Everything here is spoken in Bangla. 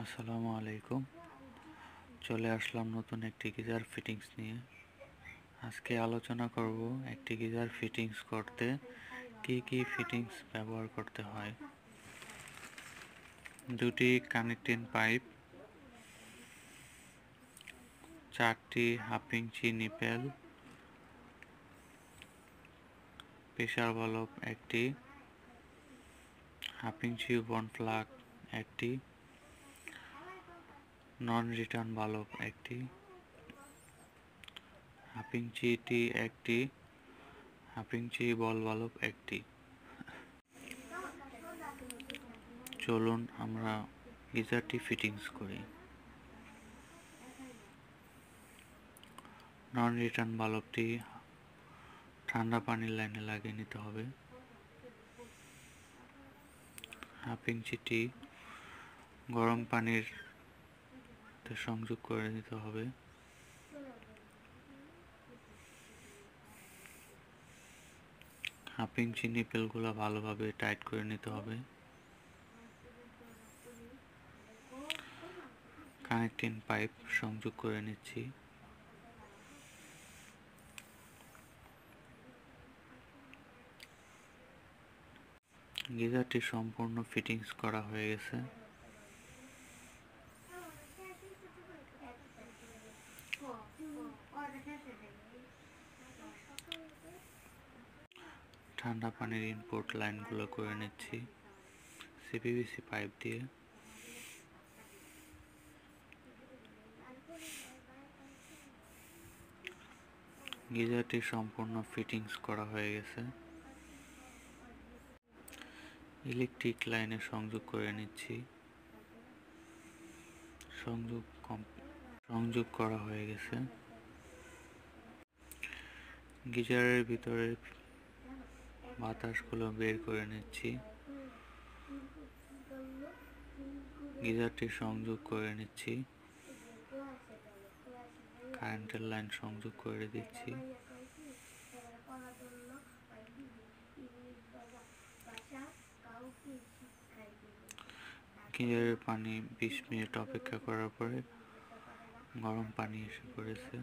আসসালামু আলাইকুম। চলে আসলাম নতুন একটি গিজার ফিটিংস নিয়ে। আজকে আলোচনা করব একটি গিজার ফিটিংস করতে কি কি ফিটিংস ব্যবহার করতে হয়। দুটি কানেক্টিং পাইপ, 4টি half inch nipple, pressure bulb একটি, হাফ ইঞ্চি ওয়ান প্লাগ একটি, নন রিটার্ন বাল্ব একটি, হাফ ইঞ্চি টি একটি, হাফ ইঞ্চি বল বাল্ব একটি। চলুন আমরা গিজারটি ফিটিংস করি। নন রিটার্ন বাল্বটি ঠান্ডা পানির লাইনে লাগিয়ে নিতে হবে। হাফ ইঞ্চিটি গরম পানির সংযোগ করে নিতে হবে। হাফ ইঞ্চি নিপেলগুলো ভালোভাবে টাইট করে নিতে হবে। কানেক্টিং পাইপ সংযোগ করে নিচ্ছি। গিজারটি সম্পূর্ণ ফিটিংস করা হয়ে গেছে। ঠান্ডা পানির ইনপুট লাইনগুলো করে নিচ্ছি সিপিভিসি পাইপ দিয়ে। গিজারটি সম্পূর্ণ ফিটিংস করা হয়ে গেছে। ইলেকট্রিক লাইনে সংযোগ করে নিচ্ছি। সংযোগ করা হয়ে গেছে। গিজারের ভিতরে বাতাসগুলো বের করে নিচ্ছি। গিজারটি সংযোগ করে নিচ্ছি। কারেন্টের লাইন সংযোগ করে দিচ্ছি। গিজারের পানি 20 মিনিট অপেক্ষা করার পরে গরম পানি এসে পড়েছে।